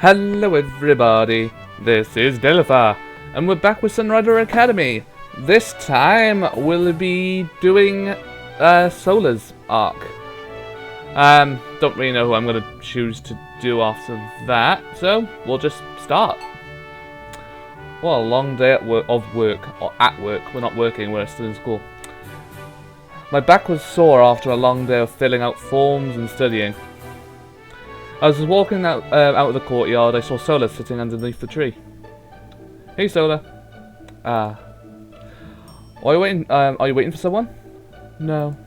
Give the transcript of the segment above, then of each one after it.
Hello everybody, this is Delpha, and we're back with Sunrider Academy. This time we'll be doing Sola's arc. Don't really know who I'm going to choose to do after that, so we'll just start. What a long day at work, we're not working, we're still in school. My back was sore after a long day of filling out forms and studying. As I was walking out of the courtyard, I saw Sola sitting underneath the tree. Hey, Sola. Are you waiting for someone? No.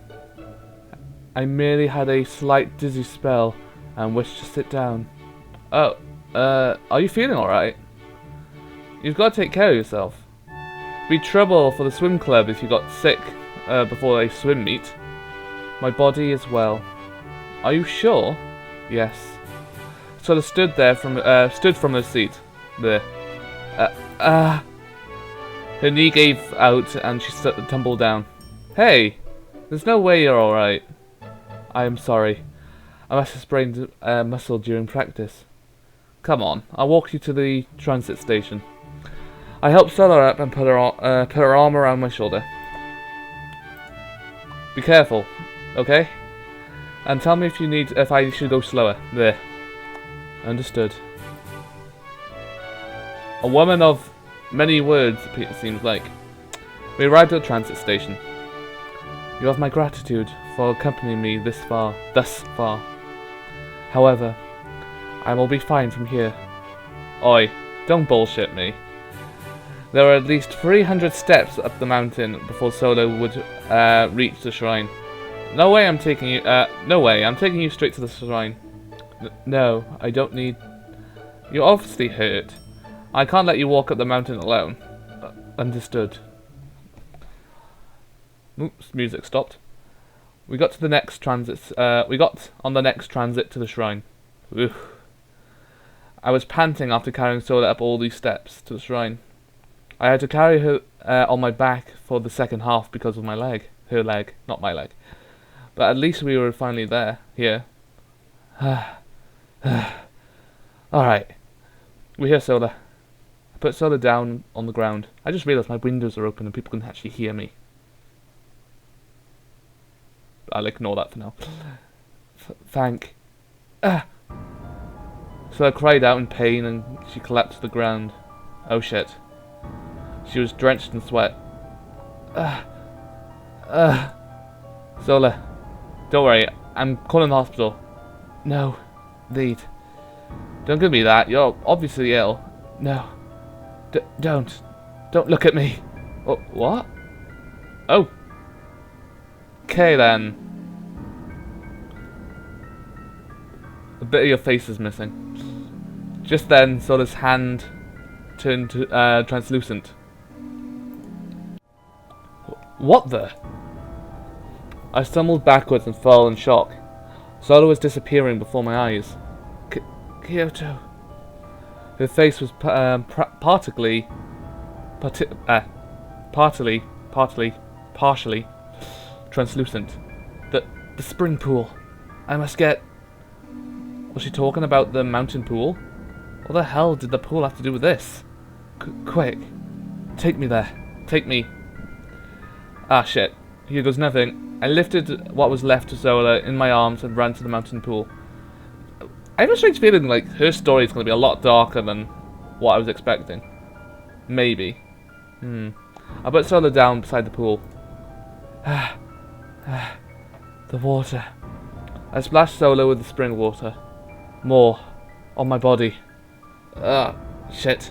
I merely had a slight dizzy spell and wished to sit down. Oh, are you feeling alright? You've got to take care of yourself. It'd be trouble for the swim club if you got sick before a swim meet. My body is well. Are you sure? Yes. Sola stood from her seat. There. Her knee gave out and she tumbled down. Hey! There's no way you're alright. I am sorry. I must have sprained a muscle during practice. Come on, I'll walk you to the transit station. I helped Sola up and put her arm around my shoulder. Be careful, okay? And tell me if I should go slower. There. Understood. A woman of many words, it seems like. We arrived at the transit station. You have my gratitude for accompanying me thus far. However, I will be fine from here. Oi, don't bullshit me. There are at least 300 steps up the mountain before Sola would reach the shrine. No way, I'm taking you straight to the shrine. No, I don't need... You're obviously hurt. I can't let you walk up the mountain alone. Understood. Oops, music stopped. We got on the next transit to the shrine. Oof. I was panting after carrying Sola up all these steps to the shrine. I had to carry her on my back for the second half because of my leg. Her leg, not my leg. But at least we were finally there. Here. Alright. We're here, Sola. I put Sola down on the ground. I just realised my windows are open and people can actually hear me. I'll ignore that for now. Thank. Sola cried out in pain and she collapsed to the ground. Oh shit. She was drenched in sweat. Sola. Don't worry, I'm calling the hospital. No. Lead. Don't give me that. You're obviously ill. No. Don't look at me. Oh, what? Oh. Okay then. A bit of your face is missing. Just then, Sola's hand turned translucent. What the? I stumbled backwards and fell in shock. Sola was disappearing before my eyes. Kyoto. Her face was partially translucent. The spring pool. I must get... Was she talking about the mountain pool? What the hell did the pool have to do with this? Quick. Take me there. Take me. Ah shit. Here goes nothing. I lifted what was left of Sola in my arms and ran to the mountain pool. I have a strange feeling like her story is going to be a lot darker than what I was expecting. Maybe. I put Sola down beside the pool. The water. I splashed Sola with the spring water. More. On my body. Shit.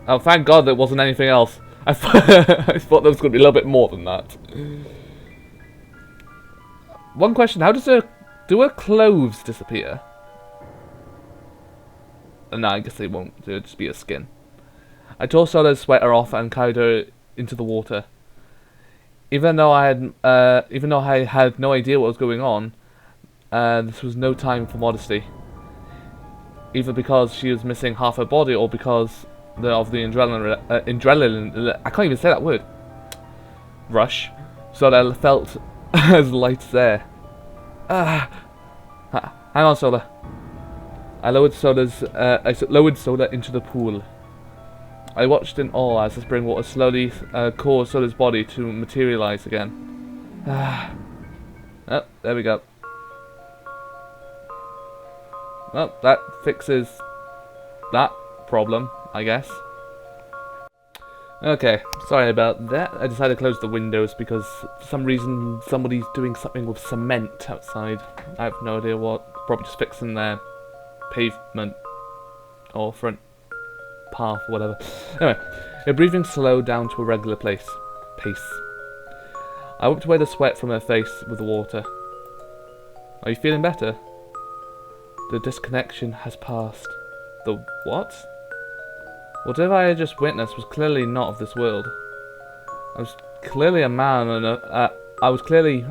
Oh, thank God there wasn't anything else. I thought there was going to be a little bit more than that. One question, how does do her clothes disappear? No, I guess they won't. It'll just be her skin. I tore Sola's sweater off and carried her into the water. Even though I had no idea what was going on, this was no time for modesty. Either because she was missing half her body or because of the adrenaline. I can't even say that word. Rush. So I felt as light as air. Hang on, Sola. I lowered Sola into the pool. I watched in awe as the spring water slowly caused Sola's body to materialize again. Oh, there we go. Well, that fixes that problem, I guess. Okay, sorry about that. I decided to close the windows because for some reason somebody's doing something with cement outside. I have no idea what. Probably just fixing their pavement or front path or whatever. Anyway, her breathing slowed down to a regular pace. I wiped away the sweat from her face with the water. Are you feeling better? The disconnection has passed. The what? Whatever I had just witnessed was clearly not of this world. I was clearly a man, and I was clearly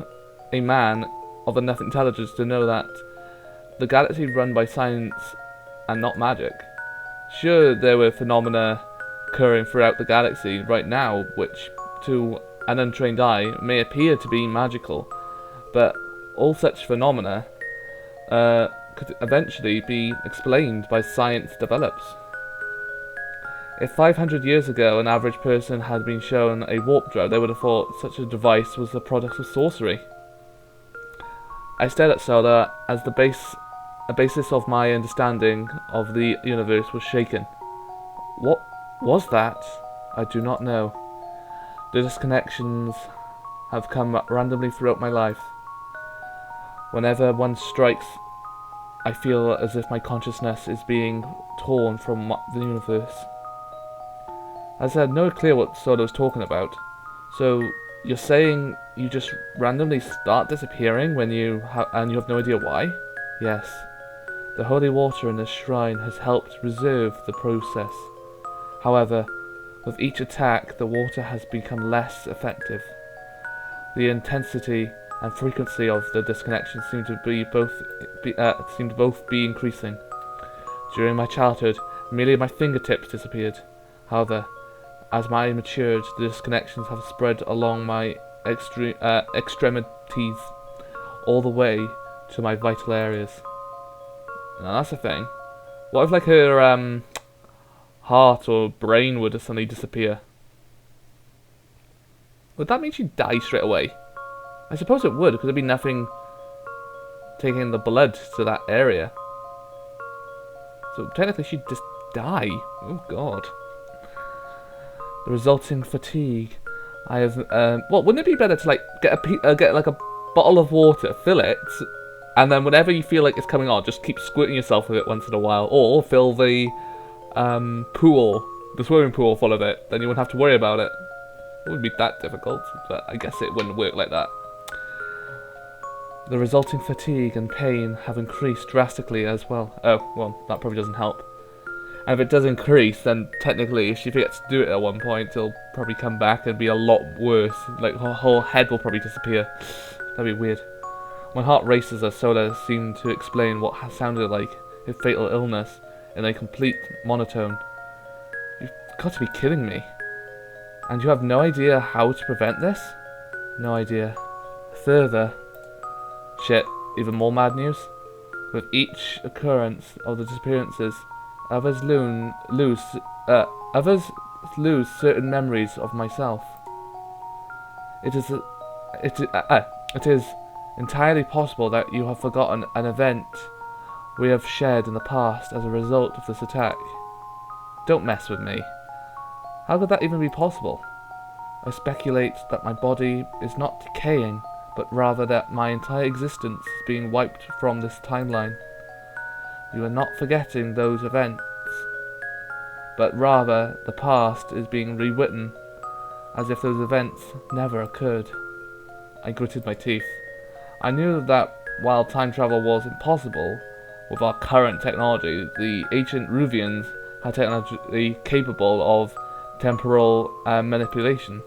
a man of enough intelligence to know that the galaxy run by science and not magic. Sure, there were phenomena occurring throughout the galaxy right now, which to an untrained eye may appear to be magical, but all such phenomena could eventually be explained by science develops. If 500 years ago an average person had been shown a warp drive, they would have thought such a device was the product of sorcery. I stared at Sola as the basis of my understanding of the universe was shaken. What was that? I do not know. The disconnections have come randomly throughout my life. Whenever one strikes, I feel as if my consciousness is being torn from the universe. I had no clue what Sola was talking about. So, you're saying you just randomly start disappearing when you have no idea why? Yes. The holy water in this shrine has helped reserve the process. However, with each attack, the water has become less effective. The intensity and frequency of the disconnection seem to both be increasing. During my childhood, merely my fingertips disappeared. However, as I matured, the disconnections have spread along my extremities, all the way to my vital areas. Now that's the thing. What if like her heart or brain would suddenly disappear? Would that mean she'd die straight away? I suppose it would, because there'd be nothing taking the blood to that area. So technically she'd just die. Oh god. The resulting fatigue. I have. Well, wouldn't it be better to like get like a bottle of water, fill it, and then whenever you feel like it's coming on, just keep squirting yourself with it once in a while, or fill the swimming pool full of it. Then you wouldn't have to worry about it. It wouldn't be that difficult, but I guess it wouldn't work like that. The resulting fatigue and pain have increased drastically as well. Oh, well, that probably doesn't help. And if it does increase, then technically, if she forgets to do it at one point, it'll probably come back and be a lot worse. Like, her whole head will probably disappear. That'd be weird. My heart races as Sola seemed to explain what sounded like a fatal illness in a complete monotone. You've got to be kidding me. And you have no idea how to prevent this? No idea. Further. Shit, even more mad news? With each occurrence of the disappearances, others lose certain memories of myself. It is entirely possible that you have forgotten an event we have shared in the past as a result of this attack. Don't mess with me. How could that even be possible? I speculate that my body is not decaying, but rather that my entire existence is being wiped from this timeline. You are not forgetting those events, but rather the past is being rewritten as if those events never occurred. I gritted my teeth. I knew that while time travel was impossible with our current technology, the ancient Ruvians had technology capable of temporal manipulation.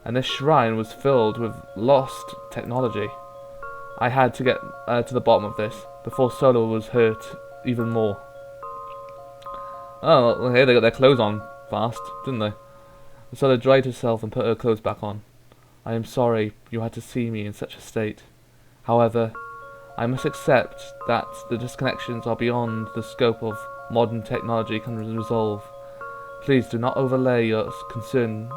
And this shrine was filled with lost technology. I had to get to the bottom of this before Sola was hurt even more. Oh, well, hey, they got their clothes on fast, didn't they? Sola dried herself and put her clothes back on. I am sorry you had to see me in such a state. However, I must accept that the disconnections are beyond the scope of modern technology can resolve. Please do not overlay your concern.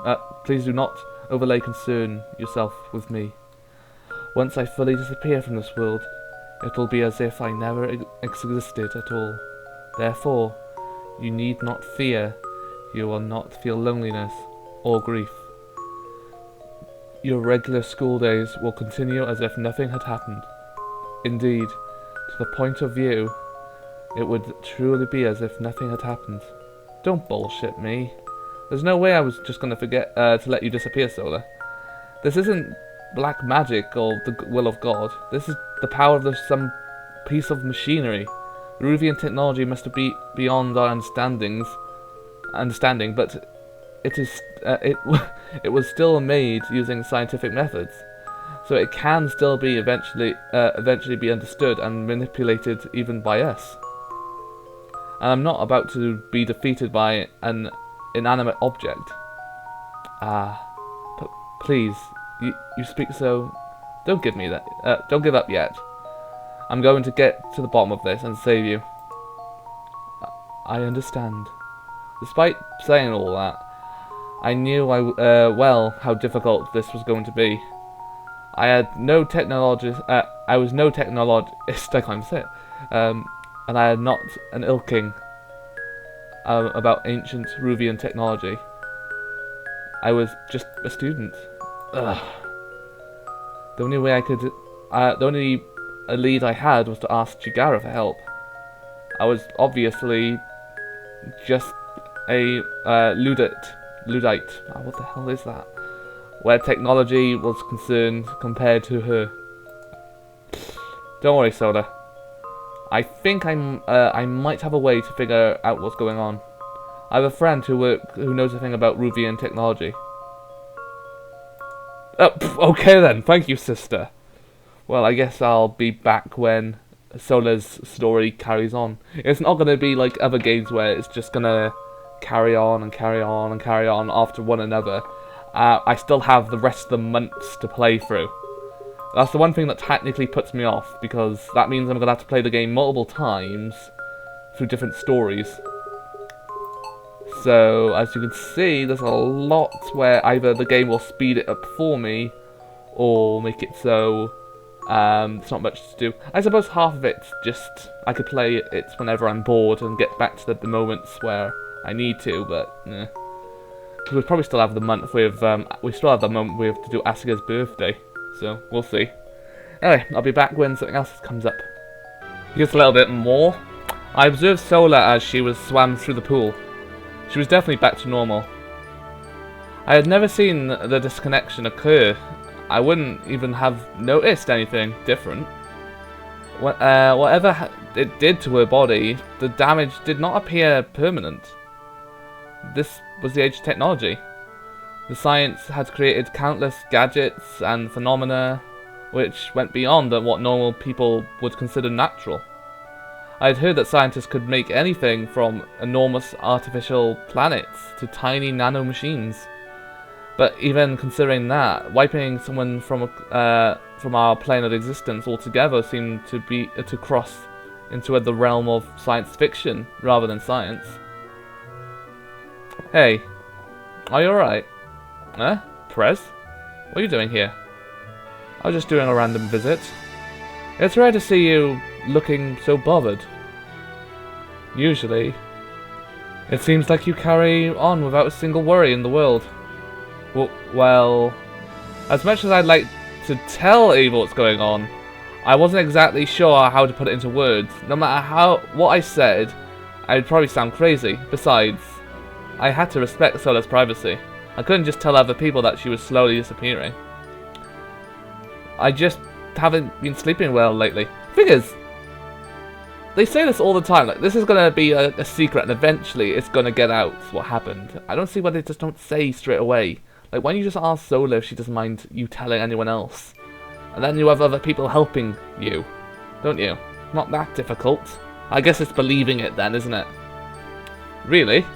Please do not overlay concern yourself with me. Once I fully disappear from this world, it will be as if I never existed at all. Therefore, you need not fear. You will not feel loneliness or grief. Your regular school days will continue as if nothing had happened. Indeed, to the point of view, it would truly be as if nothing had happened. Don't bullshit me. There's no way I was just gonna forget to let you disappear, Sola. This isn't black magic or the will of God. This is the power of some piece of machinery. Ruvian technology must be beyond our understanding, but it is it was still made using scientific methods, so it can still be eventually be understood and manipulated even by us. And I'm not about to be defeated by an inanimate object. But please, you speak so. Don't give me that. Don't give up yet. I'm going to get to the bottom of this and save you. I understand. Despite saying all that, I knew well how difficult this was going to be. I had no technologist. I was no technologist. I can't say it. And I had not an ilking about ancient Ruvian technology. I was just a student. Ugh. The only way I could, the only lead I had was to ask Chigara for help. I was obviously just a Luddite. What the hell is that? Where technology was concerned compared to her. Don't worry, Sola. I think I might have a way to figure out what's going on. I have a friend who knows a thing about Ruvian technology. Okay then, thank you, sister. Well, I guess I'll be back when Sola's story carries on. It's not going to be like other games where it's just going to carry on and carry on and carry on after one another. I still have the rest of the months to play through. That's the one thing that technically puts me off, because that means I'm going to have to play the game multiple times through different stories. So, as you can see, there's a lot where either the game will speed it up for me, or make it so there's not much to do. I suppose half of it's just, I could play it whenever I'm bored and get back to the moments where I need to, but eh. We'll probably still have the month with, we still have the moment we have to do Asuka's birthday, so we'll see. Anyway, I'll be back when something else comes up. Here's a little bit more. I observed Sola as she was swam through the pool. She was definitely back to normal. I had never seen the disconnection occur. I wouldn't even have noticed anything different. Whatever it did to her body, the damage did not appear permanent. This was the age of technology. The science had created countless gadgets and phenomena which went beyond what normal people would consider natural. I had heard that scientists could make anything from enormous artificial planets to tiny nanomachines. But even considering that, wiping someone from our plane of existence altogether seemed to cross into the realm of science fiction rather than science. Hey, are you alright? Huh? Prez? What are you doing here? I was just doing a random visit. It's rare to see you looking so bothered. Usually, it seems like you carry on without a single worry in the world. Well, as much as I'd like to tell Ava what's going on, I wasn't exactly sure how to put it into words. No matter what I said, I'd probably sound crazy. Besides, I had to respect Sola's privacy. I couldn't just tell other people that she was slowly disappearing. I just haven't been sleeping well lately. Thing is, they say this all the time, like, this is going to be a secret and eventually it's going to get out what happened. I don't see why they just don't say straight away. Like, why don't you just ask Sola if she doesn't mind you telling anyone else? And then you have other people helping you, don't you? Not that difficult. I guess it's believing it then, isn't it? Really?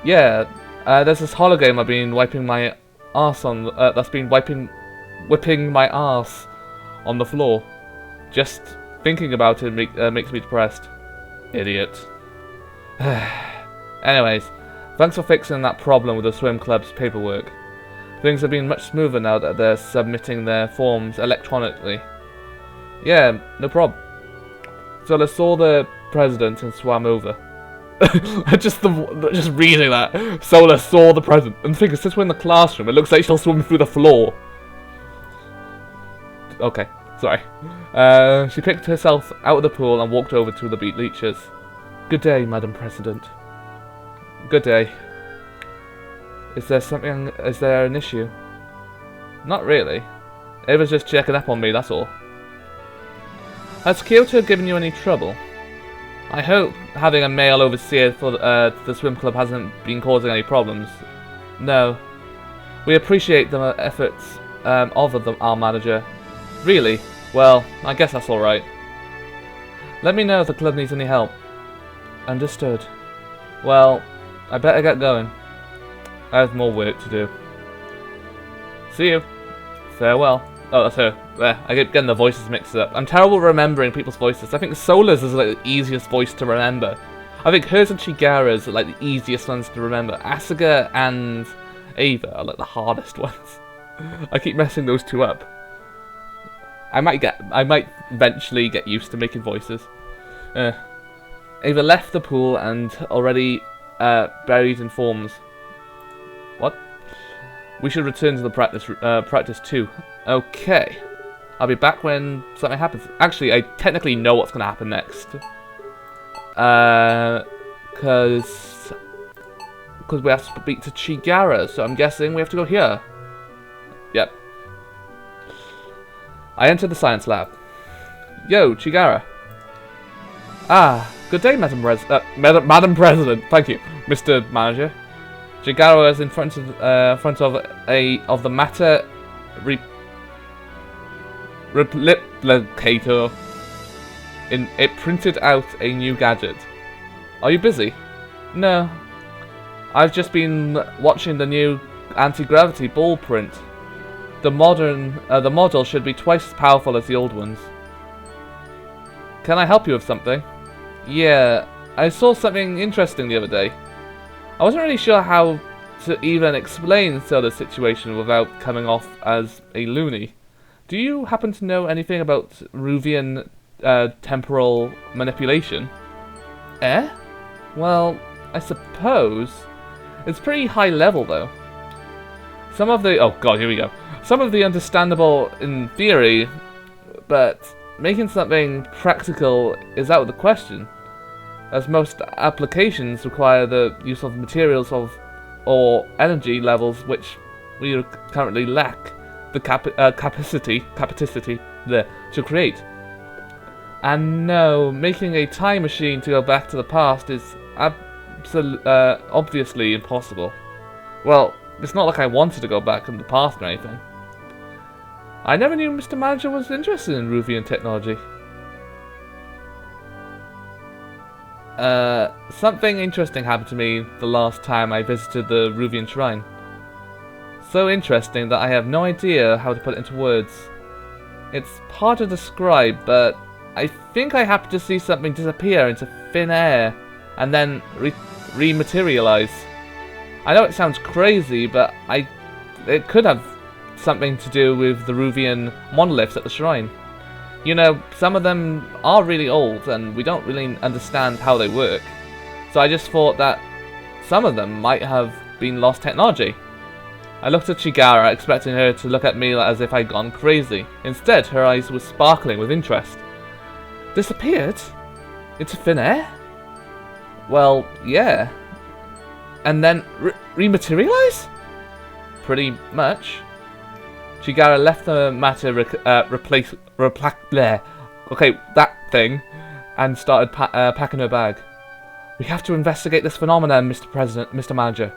Yeah, there's this hologame I've been wiping my arse on, that's been whipping my arse on the floor. Just thinking about it makes me depressed. Idiot. Anyways, thanks for fixing that problem with the swim club's paperwork. Things have been much smoother now that they're submitting their forms electronically. Yeah, no problem. Sola saw the president and swam over. just reading that. Sola saw the president. And the thing is, since we're in the classroom, it looks like she'll swim through the floor. Okay, sorry. She picked herself out of the pool and walked over to the bleachers. Good day, Madam President. Good day. Is there an issue? Not really. Ava's just checking up on me, that's all. Has Kyoto given you any trouble? I hope having a male overseer for the swim club hasn't been causing any problems. No. We appreciate the efforts of our manager. Really? Well, I guess that's alright. Let me know if the club needs any help. Understood. Well, I better get going. I have more work to do. See you. Farewell. Oh, that's her. There. I keep getting the voices mixed up. I'm terrible at remembering people's voices. I think Sola's is like the easiest voice to remember. I think hers and Chigara's are like the easiest ones to remember. Asuka and Ava are like the hardest ones. I keep messing those two up. I might eventually get used to making voices. Ava left the pool and already buried in forms. What? We should return to the practice too. Okay. I'll be back when something happens. Actually, I technically know what's going to happen next. Because we have to speak to Chigara, so I'm guessing we have to go here. Yep. I entered the science lab. Yo, Chigara. Ah, good day, Madam President. Thank you, Mr. Manager. Chigara is in front of the matter replicator. It printed out a new gadget. Are you busy? No. I've just been watching the new anti-gravity ball print. The model should be twice as powerful as the old ones. Can I help you with something? Yeah, I saw something interesting the other day. I wasn't really sure how to even explain Sola's situation without coming off as a loony. Do you happen to know anything about Ruvian temporal manipulation? Eh? Well, I suppose. It's pretty high level though. Some of the... oh god, here we go. Some of the understandable in theory, but making something practical is out of the question, as most applications require the use of materials or energy levels which we currently lack the capacity to create. And no, making a time machine to go back to the past is obviously impossible. Well, it's not like I wanted to go back in the past or anything. I never knew Mr. Manager was interested in Ruvian technology. Something interesting happened to me the last time I visited the Ruvian Shrine. So interesting that I have no idea how to put it into words. It's hard to describe, but I think I happened to see something disappear into thin air and then rematerialize. I know it sounds crazy, but it could have something to do with the Ruvian monoliths at the shrine. You know, some of them are really old and we don't really understand how they work. So I just thought that some of them might have been lost technology. I looked at Chigara, expecting her to look at me as if I'd gone crazy. Instead, her eyes were sparkling with interest. Disappeared? Into thin air? Well, yeah. And then rematerialize? Pretty much. Chigara left the matter okay, that thing, and started packing her bag. We have to investigate this phenomenon, Mr. Manager.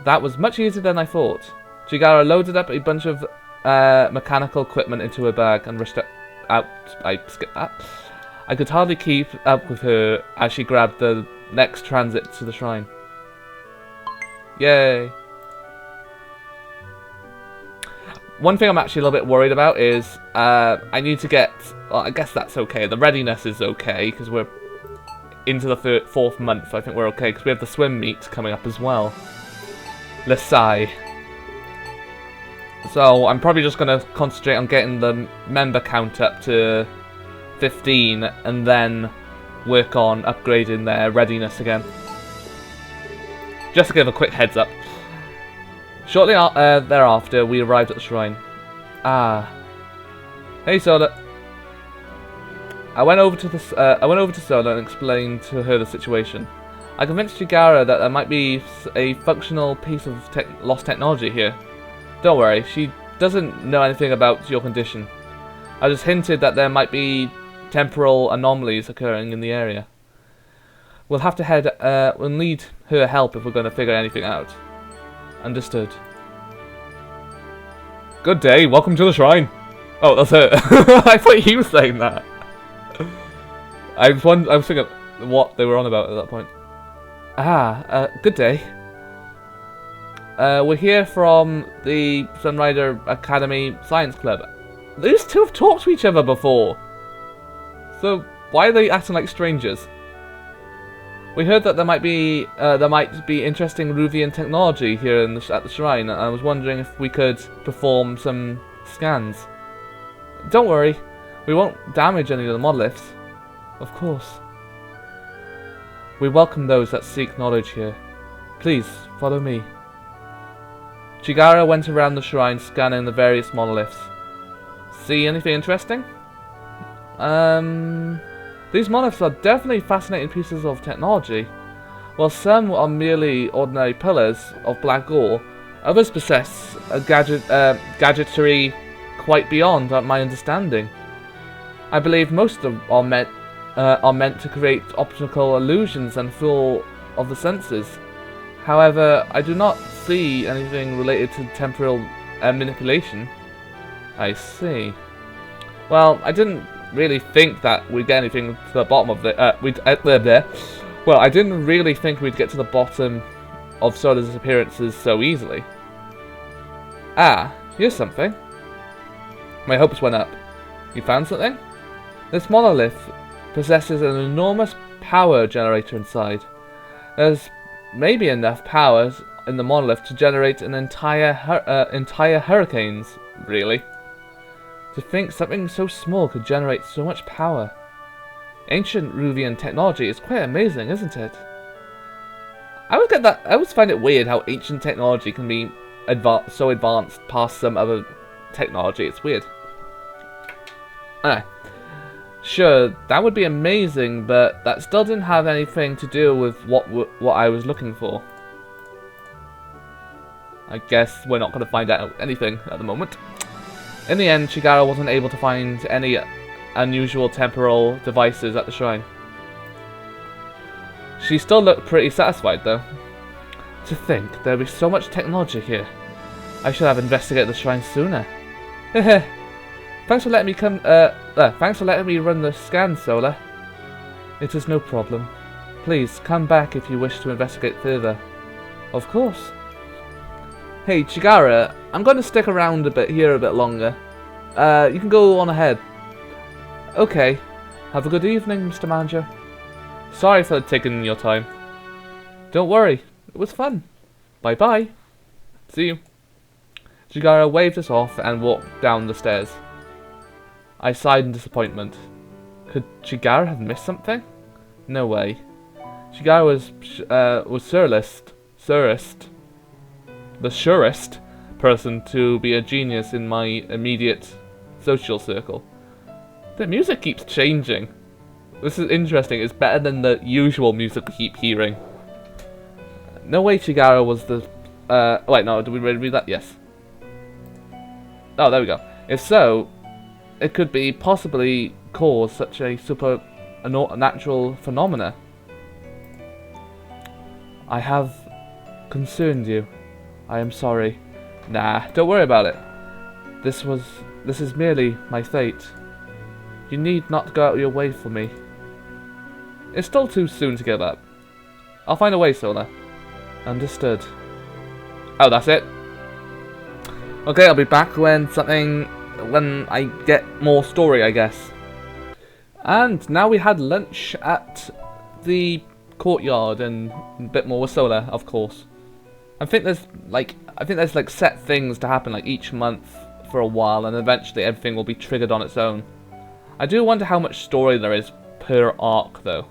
That was much easier than I thought. Chigara loaded up a bunch of mechanical equipment into her bag and rushed out. I could hardly keep up with her as she grabbed the next transit to the shrine. one thing I'm actually a little bit worried about is I need to get... Well, I guess that's okay. The readiness is okay, because we're into the fourth month. I think we're okay, because we have the swim meet coming up as well. Lesai. So I'm probably just going to concentrate on getting the member count up to 15, and then work on upgrading their readiness again. Just to give a quick heads up. Shortly thereafter, we arrived at the shrine. Ah. Hey, Sola. I went over to Sola and explained to her the situation. I convinced Chigara that there might be a functional piece of lost technology here. Don't worry, she doesn't know anything about your condition. I just hinted that there might be temporal anomalies occurring in the area. We'll have to we'll need her help if we're going to figure anything out. Understood. Good day, welcome to the shrine. Oh, that's it. I thought he was saying that. I was thinking what they were on about at that point. Good day. We're here from the Sunrider Academy Science Club. These two have talked to each other before. So why are they acting like strangers? We heard that there might be interesting Ruvian technology here at the shrine. I was wondering if we could perform some scans. Don't worry, we won't damage any of the monoliths. Of course. We welcome those that seek knowledge here. Please, follow me. Chigara went around the shrine scanning the various monoliths. See anything interesting? These monoliths are definitely fascinating pieces of technology. While some are merely ordinary pillars of black ore, others possess a gadgetry quite beyond my understanding. I believe most are meant to create optical illusions and fool of the senses. However, I do not see anything related to temporal manipulation. I see. Well, I didn't really think that we'd get anything to the bottom of the Well, I didn't really think we'd get to the bottom of Sola's disappearances so easily. Ah, here's something. My hopes went up. You found something? This monolith possesses an enormous power generator inside. There's maybe enough power in the monolith to generate an entire hurricanes, really. To think something so small could generate so much power. Ancient Ruvian technology is quite amazing, isn't it? I always find it weird how ancient technology can be so advanced past some other technology. It's weird. Sure, that would be amazing, but that still didn't have anything to do with what I was looking for. I guess we're not going to find out anything at the moment. In the end, Chigara wasn't able to find any unusual temporal devices at the shrine. She still looked pretty satisfied, though. To think there'd be so much technology here. I should have investigated the shrine sooner. Thanks for letting me thanks for letting me run the scan, Sola. It is no problem. Please come back if you wish to investigate further. Of course. Hey, Chigara, I'm going to stick around a bit longer. You can go on ahead. Okay. Have a good evening, Mr. Manager. Sorry for taking your time. Don't worry. It was fun. Bye-bye. See you. Chigara waved us off and walked down the stairs. I sighed in disappointment. Could Chigara have missed something? No way. Chigara was the surest person to be a genius in my immediate social circle. The music keeps changing. This is interesting. It's better than the usual music we keep hearing. No way Chigara was the... wait, no, did we already read that? Yes. Oh, there we go. If so, it could be possibly cause such a supernatural phenomena. I have concerned you. I am sorry. Nah, don't worry about it. This is merely my fate. You need not go out of your way for me. It's still too soon to give up. I'll find a way, Sola. Understood. Oh, that's it? Okay, I'll be back when I get more story, I guess. And now we had lunch at the courtyard and a bit more with Sola, of course. I think there's like set things to happen like each month for a while, and eventually everything will be triggered on its own. I do wonder how much story there is per arc, though.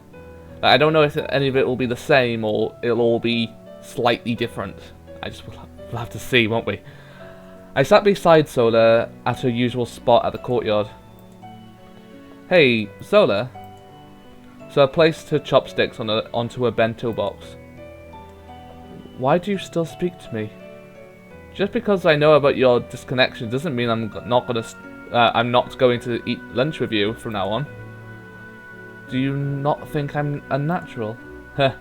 Like, I don't know if any of it will be the same or it'll all be slightly different. We'll have to see, won't we? I sat beside Sola at her usual spot at the courtyard. Hey, Sola. So I placed her chopsticks onto a bento box. Why do you still speak to me? Just because I know about your disconnection doesn't mean I'm not going to eat lunch with you from now on. Do you not think I'm unnatural? Heh,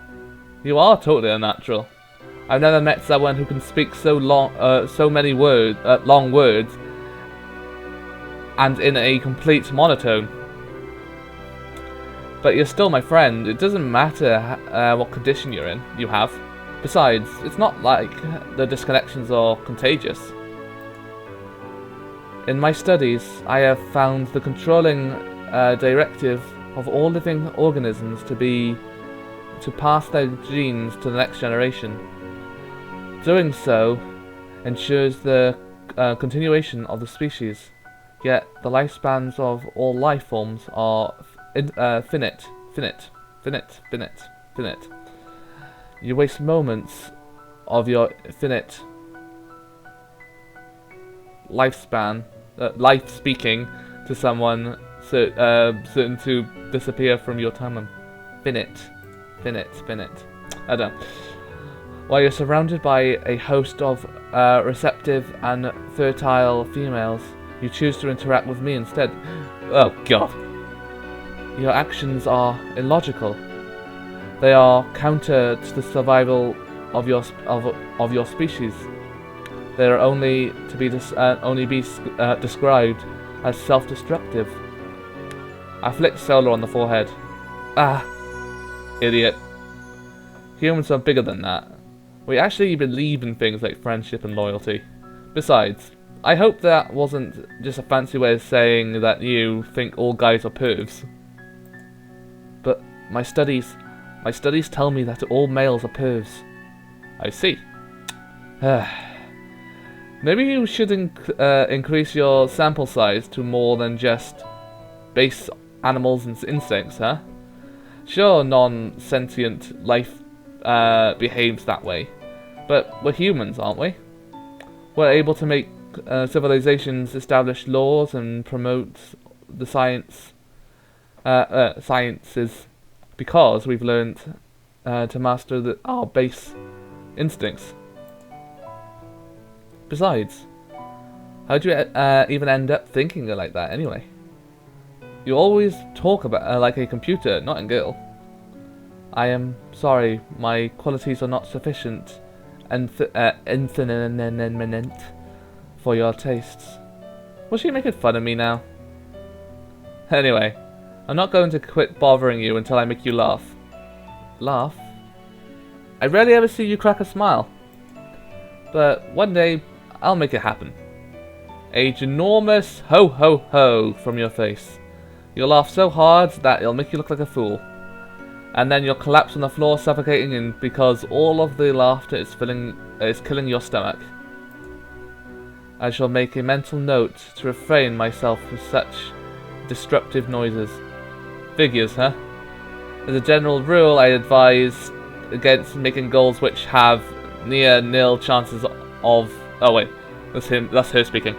you are totally unnatural. I've never met someone who can speak so many long words, and in a complete monotone. But you're still my friend. It doesn't matter what condition you have. Besides, it's not like the disconnections are contagious. In my studies, I have found the controlling directive of all living organisms to pass their genes to the next generation. Doing so ensures the continuation of the species, yet the lifespans of all life forms are finite. You waste moments of your finite lifespan, life speaking to someone certain to disappear from your timeline. Finite. I don't know. While you're surrounded by a host of receptive and fertile females, you choose to interact with me instead. Oh god. Your actions are illogical. They are counter to the survival of your species. They are only to be described as self-destructive. I flicked Sola on the forehead. Ah, idiot. Humans are bigger than that. We actually believe in things like friendship and loyalty. Besides, I hope that wasn't just a fancy way of saying that you think all guys are pervs. But my studies tell me that all males are pervs. I see. Maybe you should increase your sample size to more than just base animals and insects, huh? Sure, non-sentient life behaves that way, but we're humans, aren't we? We're able to make civilizations establish laws and promote the sciences because we've learned to master our base instincts. Besides, how do you even end up thinking like that anyway? You always talk about like a computer, not a girl. I am sorry, my qualities are not sufficient and infinite for your tastes. Was she making fun of me now? Anyway, I'm not going to quit bothering you until I make you laugh. Laugh? I rarely ever see you crack a smile. But one day, I'll make it happen. A ginormous ho ho ho from your face. You'll laugh so hard that it'll make you look like a fool. And then you'll collapse on the floor suffocating because all of the laughter is killing your stomach. I shall make a mental note to refrain myself from such disruptive noises. Figures, huh? As a general rule, I advise against making goals which have near nil chances of... Oh wait, that's her speaking.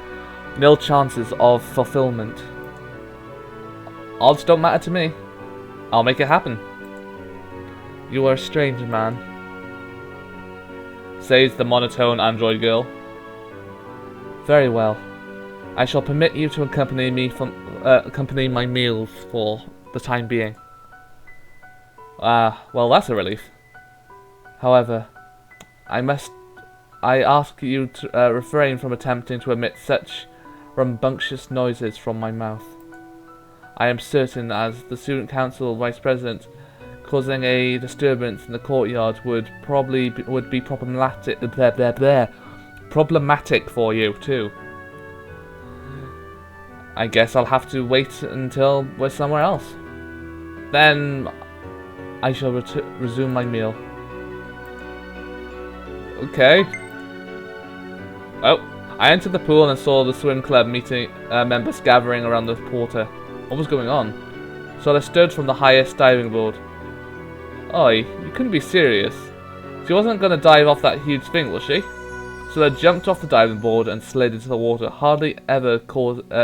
Nil chances of fulfillment. Odds don't matter to me. I'll make it happen. You are a strange man, says the monotone android girl. Very well. I shall permit you to accompany my meals for the time being. Well, that's a relief. However, I ask you to refrain from attempting to emit such rambunctious noises from my mouth. I am certain, as the student council vice president, causing a disturbance in the courtyard would be problematic. problematic for you, too. I guess I'll have to wait until we're somewhere else. Then I shall resume my meal. Okay. Oh, I entered the pool and saw the swim club meeting members gathering around the water. What was going on? So I stood from the highest diving board. Oi, you couldn't be serious. She wasn't going to dive off that huge thing, was she? So I jumped off the diving board and slid into the water, hardly ever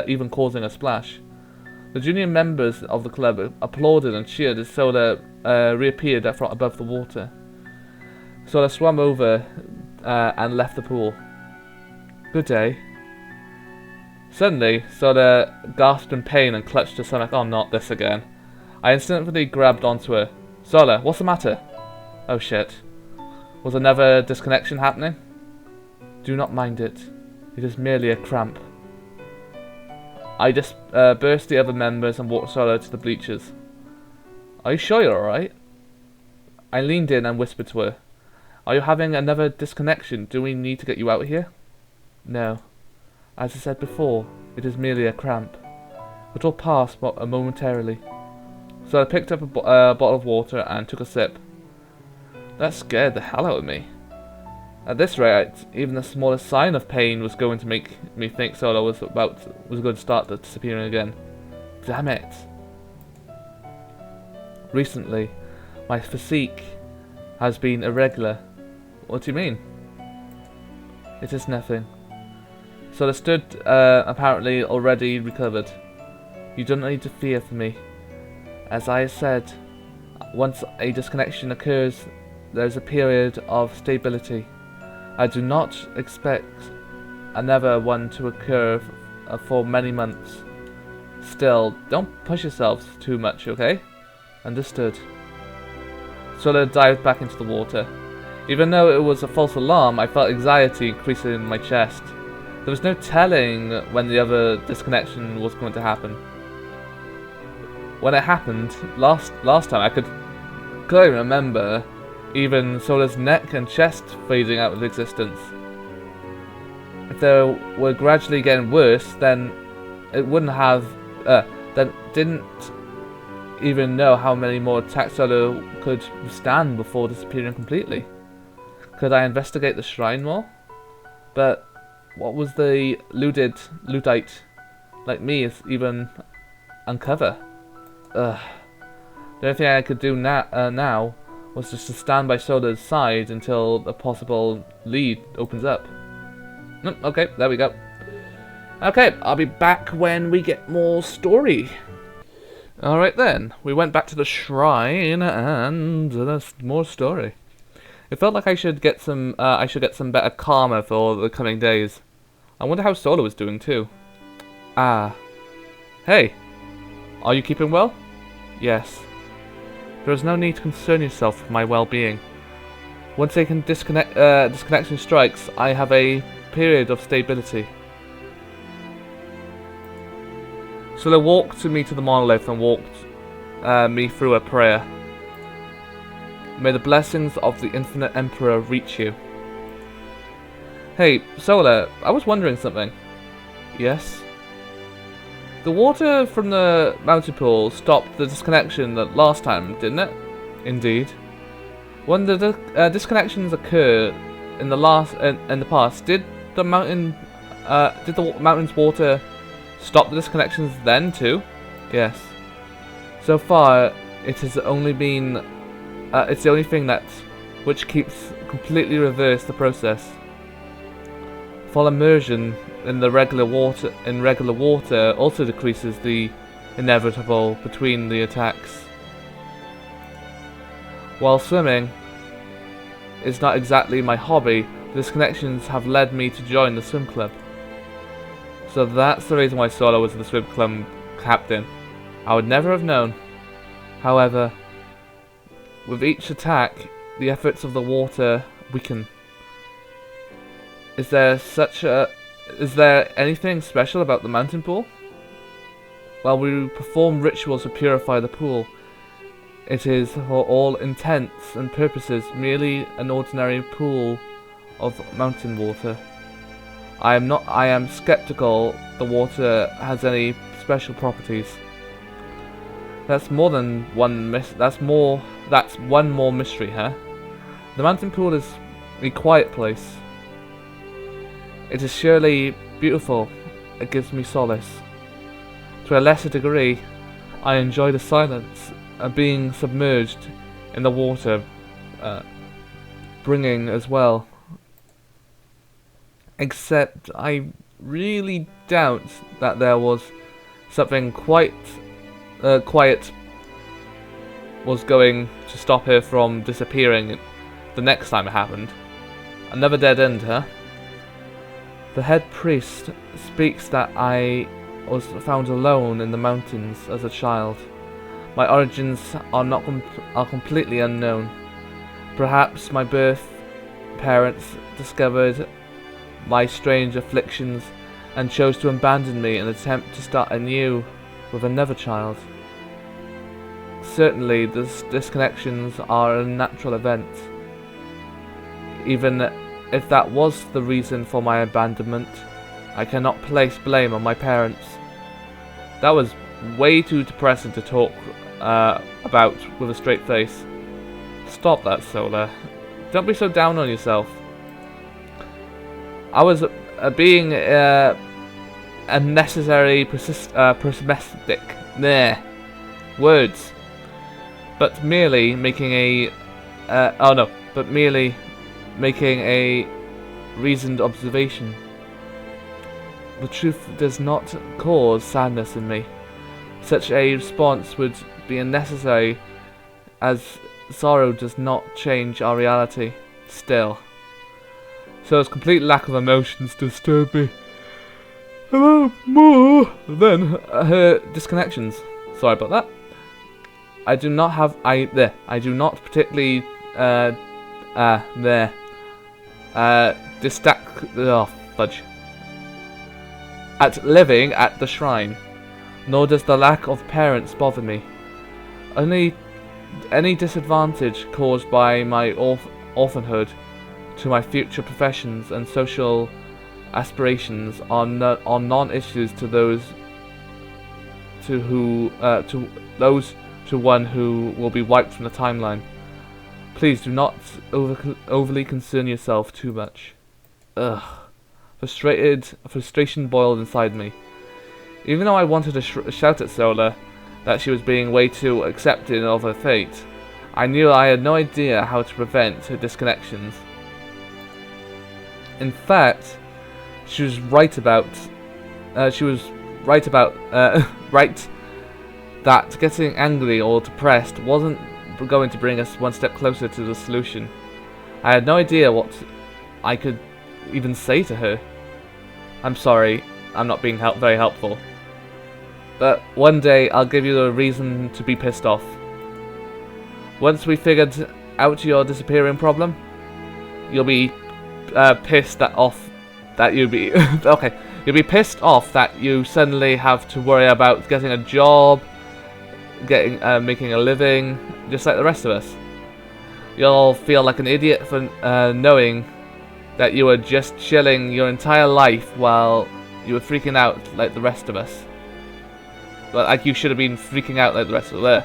even causing a splash. The junior members of the club applauded and cheered as Sola reappeared above the water. Sola swam over and left the pool. Good day. Suddenly, Sola gasped in pain and clutched her stomach. Oh, not this again. I instantly grabbed onto her. Sola, what's the matter? Oh shit. Was another disconnection happening? Do not mind it. It is merely a cramp. I dispersed the other members and walked Sola to the bleachers. Are you sure you're alright? I leaned in and whispered to her. Are you having another disconnection? Do we need to get you out here? No. As I said before, it is merely a cramp. It will pass momentarily. So I picked up a bottle of water and took a sip. That scared the hell out of me. At this rate, even the smallest sign of pain was going to make me think Sola was going to start disappearing again. Damn it. Recently, my physique has been irregular. What do you mean? It is nothing. Sola stood, apparently already recovered. You don't need to fear for me. As I said, once a disconnection occurs, there is a period of stability. I do not expect another one to occur for many months. Still, don't push yourselves too much, okay? Understood. Sola dived back into the water. Even though it was a false alarm, I felt anxiety increasing in my chest. There was no telling when the other disconnection was going to happen. When it happened, last time, I could clearly remember even Sola's neck and chest fading out of existence. If they were gradually getting worse, then it wouldn't have... then didn't even know how many more attacks Sola could stand before disappearing completely. Could I investigate the shrine more? But what was the Luddite like me even uncover? Ugh. The only thing I could do now was just to stand by Sola's side until the possible lead opens up. Okay, there we go. Okay, I'll be back when we get more story. Alright then, we went back to the shrine and there's more story. It felt like I should get some better karma for the coming days. I wonder how Sola was doing too. Ah. Hey. Are you keeping well? Yes. There is no need to concern yourself with my well-being. Once a disconnection strikes, I have a period of stability. Sola walked me to the monolith and walked me through a prayer. May the blessings of the Infinite Emperor reach you. Hey, Sola, I was wondering something. Yes? The water from the mountain pool stopped the disconnection last time, didn't it? Indeed. When the disconnections occur in the past, did the mountain's water stop the disconnections then too? Yes. So far, it has only been it's the only thing which keeps completely reverse the process. Full immersion in regular water also decreases the inevitable between the attacks. While swimming is not exactly my hobby, the disconnections have led me to join the swim club. So that's the reason why Sola was the swim club captain. I would never have known. However, with each attack, the efforts of the water weaken. Is there anything special about the mountain pool? While we perform rituals to purify the pool, it is for all intents and purposes merely an ordinary pool of mountain water. I am skeptical the water has any special properties. That's more than one that's one more mystery, huh? The mountain pool is a quiet place. It is surely beautiful. It gives me solace. To a lesser degree, I enjoy the silence of being submerged in the water, bringing as well. Except I really doubt that there was something quite quiet was going to stop her from disappearing the next time it happened. Another dead end, huh? The head priest speaks that I was found alone in the mountains as a child. My origins are completely unknown. Perhaps my birth parents discovered my strange afflictions and chose to abandon me in an attempt to start anew with another child. Certainly, the disconnections are a natural event. Even if that was the reason for my abandonment, I cannot place blame on my parents. That was way too depressing to talk about with a straight face. Stop that, Sola. Don't be so down on yourself. I was being unnecessary pessimistic. Nah. Words. But merely making a reasoned observation. The truth does not cause sadness in me. Such a response would be unnecessary, as sorrow does not change our reality. Still. So its complete lack of emotions disturb me. Hello, more than her disconnections. Sorry about that. I do not particularly fudge. At living at the shrine, nor does the lack of parents bother me. Only any disadvantage caused by my orphanhood to my future professions and social aspirations are non-issues to those to one who will be wiped from the timeline. Please do not overly concern yourself too much. Ugh. Frustration boiled inside me. Even though I wanted to shout at Sola that she was being way too accepting of her fate, I knew I had no idea how to prevent her disconnections. In fact, she was right about that getting angry or depressed wasn't going to bring us one step closer to the solution. I had no idea what I could even say to her. I'm sorry, I'm not being very helpful. But one day I'll give you a reason to be pissed off. Once we figured out your disappearing problem, you'll be pissed off that you'll be okay. You'll be pissed off that you suddenly have to worry about getting a job, making a living, just like the rest of us. You'll feel like an idiot for knowing that you were just chilling your entire life while you were freaking out like the rest of us. But like you should have been freaking out like the rest of us.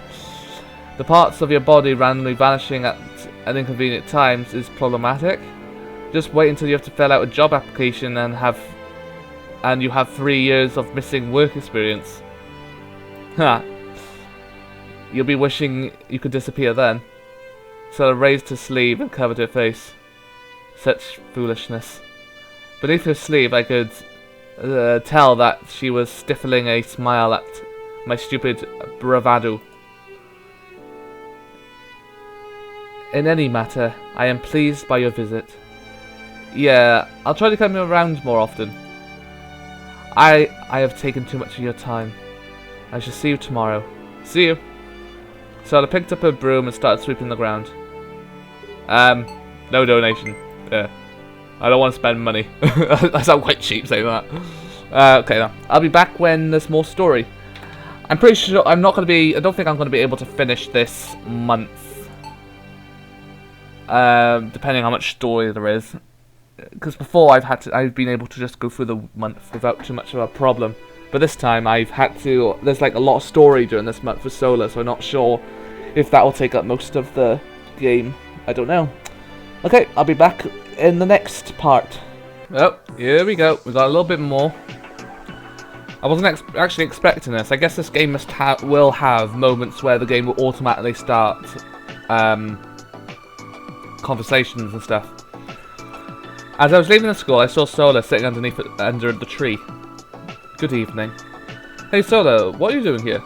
The parts of your body randomly vanishing at inconvenient times is problematic. Just wait until you have to fill out a job application and you have 3 years of missing work experience. Ha! You'll be wishing you could disappear then. So I raised her sleeve and covered her face. Such foolishness. Beneath her sleeve I could tell that she was stifling a smile at my stupid bravado. In any matter, I am pleased by your visit. Yeah, I'll try to come around more often. I have taken too much of your time. I shall see you tomorrow. See you. So I picked up her broom and started sweeping the ground. No donation. Yeah. I don't want to spend money. I sound quite cheap saying that. Okay, now. I'll be back when there's more story. I'm pretty sure I'm not going to be... I don't think I'm going to be able to finish this month. Depending on how much story there is. because before I've been able to just go through the month without too much of a problem. But this time I've had to. There's like a lot of story during this month for Sola, so I'm not sure if that will take up most of the game. I don't know. Okay, I'll be back in the next part. Oh, here we go. We got a little bit more. I wasn't actually expecting this. I guess this game will have moments where the game will automatically start conversations and stuff. As I was leaving the school, I saw Sola sitting under the tree. Good evening. Hey Sola, what are you doing here?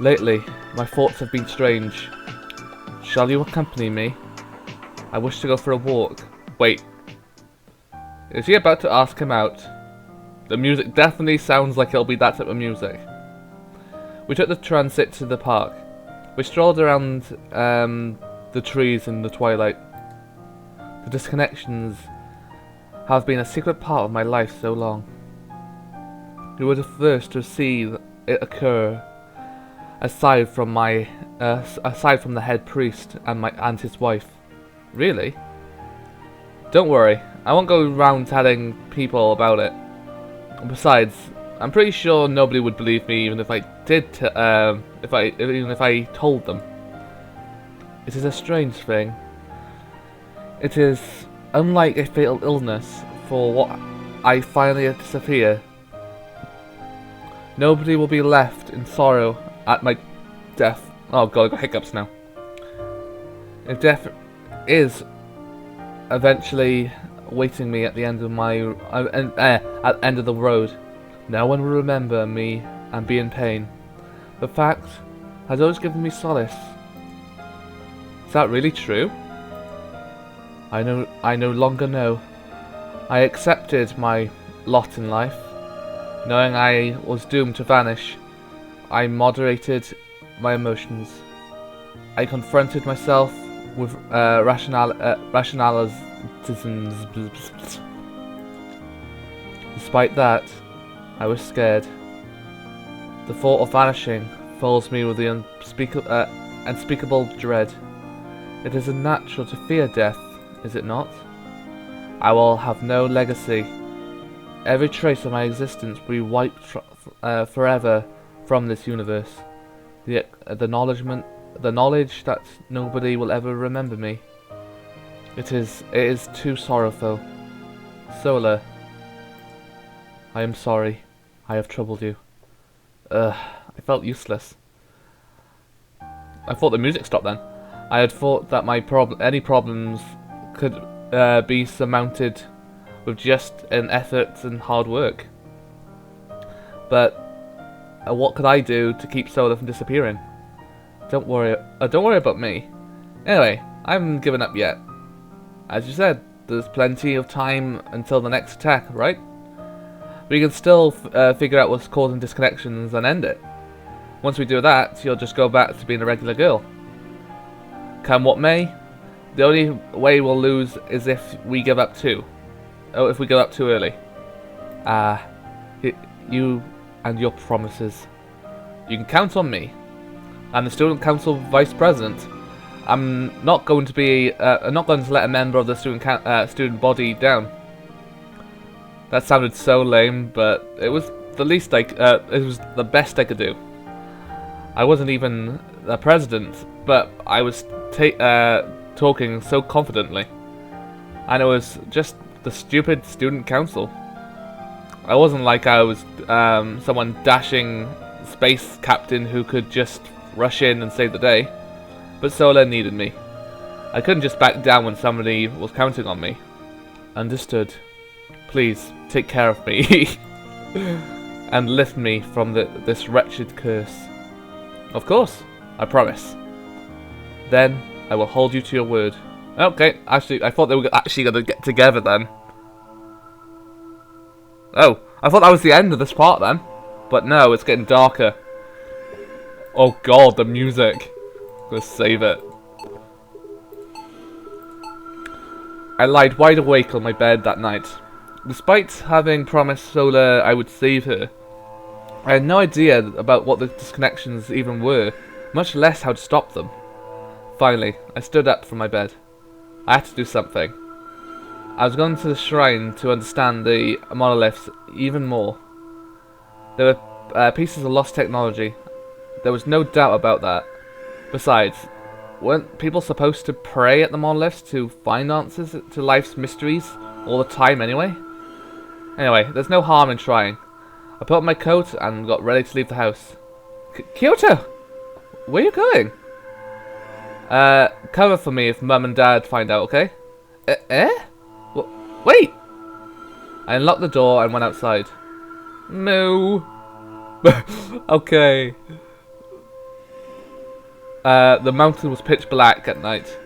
Lately, my thoughts have been strange. Shall you accompany me? I wish to go for a walk. Wait. Is he about to ask him out? The music definitely sounds like it'll be that type of music. We took the transit to the park. We strolled around the trees in the twilight. The disconnections have been a secret part of my life so long. You were the first to see it occur, aside from the head priest and his wife. Really? Don't worry, I won't go around telling people about it. Besides, I'm pretty sure nobody would believe me even if I did. Even if I told them. It is a strange thing. It is unlike a fatal illness. For what I finally disappear, nobody will be left in sorrow at my death. Oh god, I got hiccups now. If death is eventually waiting me at the end of at the end of the road, no one will remember me and be in pain. The fact has always given me solace. Is that really true? I no longer know. I accepted my lot in life, knowing I was doomed to vanish. I moderated my emotions. I confronted myself with rationalisms. Despite that, I was scared. The thought of vanishing fills me with the unspeakable dread. It is unnatural to fear death, is it not? I will have no legacy. Every trace of my existence will be wiped forever from this universe. The knowledge that nobody will ever remember me. It is too sorrowful. Sola, I am sorry. I have troubled you. I felt useless. I thought the music stopped then. I had thought that any problems could be surmounted with just an effort and hard work. But what could I do to keep Sola from disappearing? Don't worry about me. Anyway, I haven't given up yet. As you said, there's plenty of time until the next attack, right? We can still figure out what's causing disconnections and end it. Once we do that, you'll just go back to being a regular girl. Come what may, the only way we'll lose is if we give up too. Oh, if we give up too early. You and your promises. You can count on me. I'm the student council vice president. I'm not going to be. I'm not going to let a member of the student body down. That sounded so lame, but it was the least it was the best I could do. I wasn't even the president, but I was talking so confidently, and it was just the stupid student council. I wasn't like I was someone dashing space captain who could just rush in and save the day. But Sola needed me. I couldn't just back down when somebody was counting on me. Understood. Please, take care of me. And lift me from this wretched curse. Of course, I promise. Then, I will hold you to your word. Okay, actually, I thought they were actually going to get together then. Oh, I thought that was the end of this part then. But no, it's getting darker. Oh god, the music. Let's save it. I lied wide awake on my bed that night. Despite having promised Sola I would save her, I had no idea about what the disconnections even were, much less how to stop them. Finally, I stood up from my bed. I had to do something. I was going to the shrine to understand the monoliths even more. There were pieces of lost technology. There was no doubt about that. Besides, weren't people supposed to pray at the monoliths to find answers to life's mysteries all the time anyway? Anyway, there's no harm in trying. I put on my coat and got ready to leave the house. Kyoto! Where are you going? Cover for me if Mum and Dad find out, okay? Wait! I unlocked the door and went outside. No. Okay. The mountain was pitch black at night.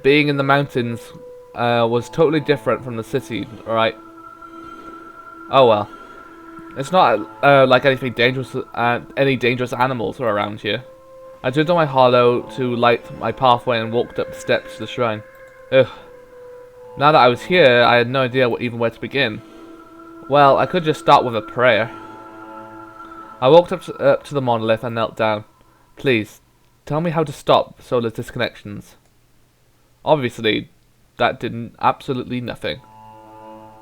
Being in the mountains was totally different from the city, alright? Oh well. It's not like anything dangerous. Any dangerous animals are around here. I turned on my hollow to light my pathway and walked up the steps to the shrine. Ugh. Now that I was here, I had no idea even where to begin. Well, I could just start with a prayer. I walked up to the monolith and knelt down. Please, tell me how to stop Sola's disconnections. Obviously, that did absolutely nothing.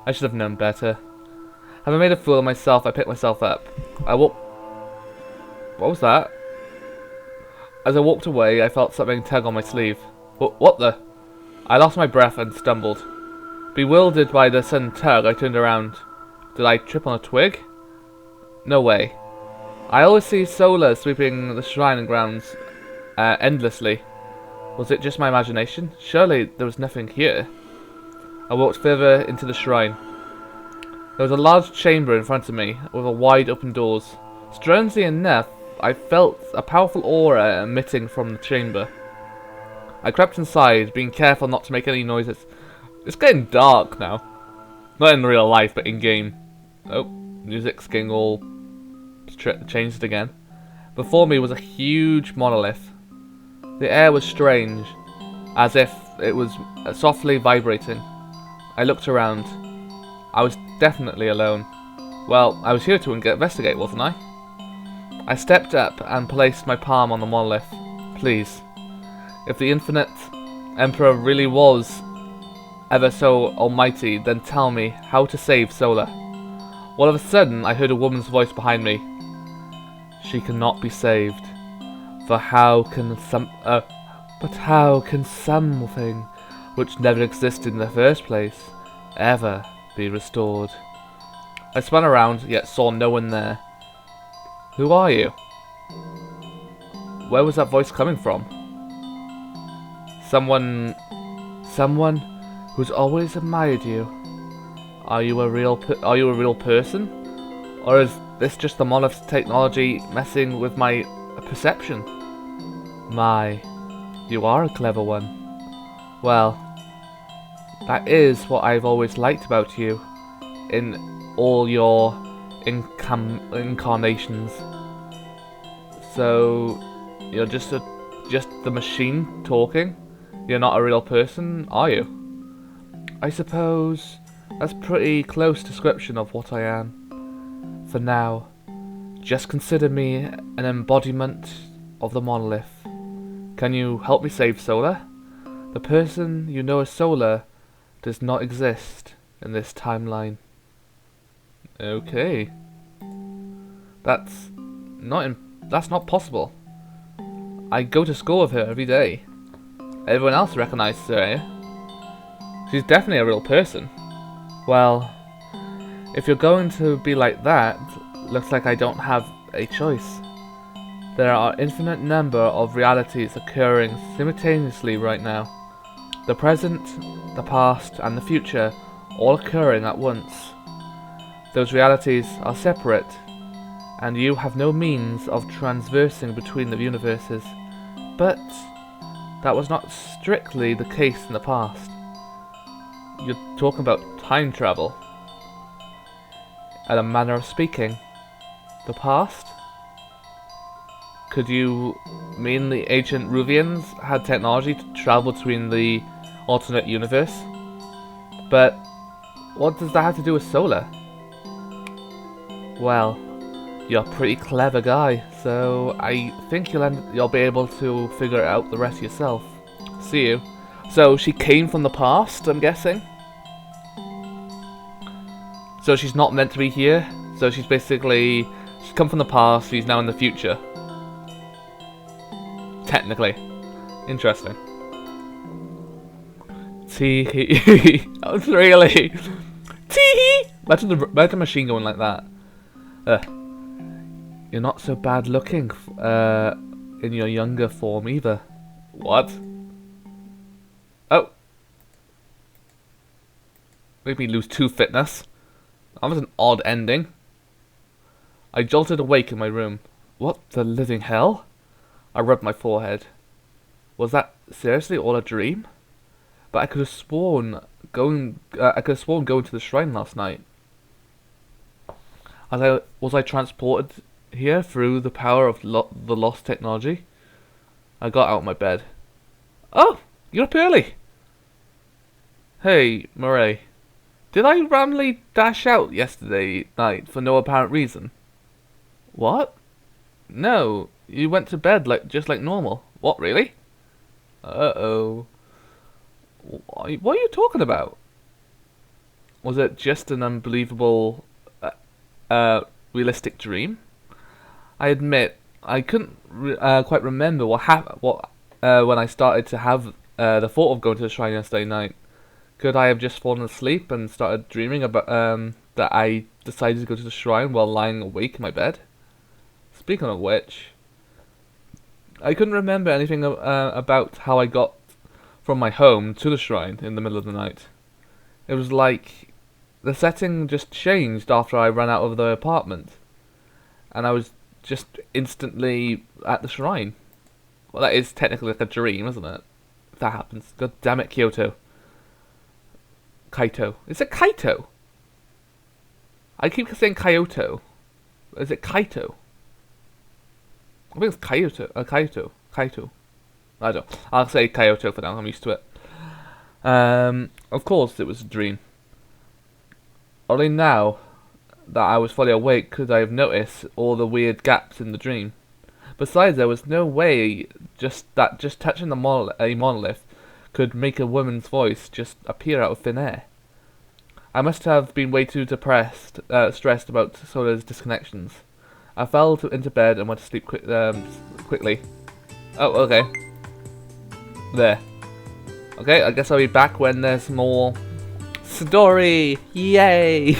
I should have known better. Having made a fool of myself, I picked myself up. What was that? As I walked away, I felt something tug on my sleeve. What the? I lost my breath and stumbled. Bewildered by the sudden tug, I turned around. Did I trip on a twig? No way. I always see Sola sweeping the shrine grounds endlessly. Was it just my imagination? Surely there was nothing here. I walked further into the shrine. There was a large chamber in front of me, with wide open doors. Strangely enough, I felt a powerful aura emitting from the chamber. I crept inside, being careful not to make any noises. It's getting dark now. Not in real life, but in-game. Oh, music's getting all changed again. Before me was a huge monolith. The air was strange, as if it was softly vibrating. I looked around. I was definitely alone. Well, I was here to investigate, wasn't I? I stepped up and placed my palm on the monolith. Please, if the Infinite Emperor really was ever so almighty, then tell me how to save Sola. All of a sudden, I heard a woman's voice behind me. She cannot be saved. For how can something which never existed in the first place ever be restored? I spun around, yet saw no one there. Who are you? Where was that voice coming from? Someone who's always admired you. Are you a real person? Or is this just the monolith's technology messing with my perception? My, you are a clever one. Well, that is what I've always liked about you in all your incarnations. So you're just the machine talking? You're not a real person, are you? I suppose that's pretty close description of what I am. For now, just consider me an embodiment of the monolith. Can you help me save Sola? The person you know as Sola does not exist in this timeline. Okay. That's not possible. I go to school with her every day. Everyone else recognizes her, eh? She's definitely a real person. Well, if you're going to be like that, looks like I don't have a choice. There are infinite number of realities occurring simultaneously right now. The present, the past, and the future all occurring at once. Those realities are separate, and you have no means of transversing between the universes. But that was not strictly the case in the past. You're talking about time travel. At a manner of speaking. The past? Could you mean the ancient Ruvians had technology to travel between the alternate universe? But what does that have to do with Sola? Well, you're a pretty clever guy, so I think you'll be able to figure out the rest yourself. See you. So she came from the past, I'm guessing? So she's not meant to be here. So she's basically, she's come from the past, she's now in the future. Technically. Interesting. Tee-hee. Really? Tee-hee! Imagine a machine going like that. You're not so bad looking in your younger form either. What? Oh. Made me lose 2 fitness. That was an odd ending. I jolted awake in my room. What the living hell? I rubbed my forehead. Was that seriously all a dream? But I could have sworn going to the shrine last night. Was I transported here through the power of the lost technology? I got out of my bed. Oh, you're up early. Hey, Murray. Did I randomly dash out yesterday night for no apparent reason? What? No, you went to bed just like normal. What, really? Uh-oh. What are you talking about? Was it just an unbelievable, realistic dream? I admit, I couldn't quite remember what happened. When I started to have the thought of going to the shrine yesterday night. Could I have just fallen asleep and started dreaming about that I decided to go to the shrine while lying awake in my bed? Speaking of which, I couldn't remember anything about how I got from my home to the shrine in the middle of the night. It was like the setting just changed after I ran out of the apartment, and I was just instantly at the shrine. Well, that is technically like a dream, isn't it? If that happens. God damn it, Kyoto. Kaito. Is it Kaito? I keep saying Kyoto. Is it Kaito? I think it's Kyoto. Kaito. Kaito. I don't know. I'll say Kyoto for now. I'm used to it. Of course it was a dream. Only now that I was fully awake could I have noticed all the weird gaps in the dream. Besides, there was no way just touching a monolith could make a woman's voice just appear out of thin air. I must have been way too stressed about Sola's disconnections. I fell into bed and went to sleep quickly. Oh, okay. There. Okay, I guess I'll be back when there's more story. Yay!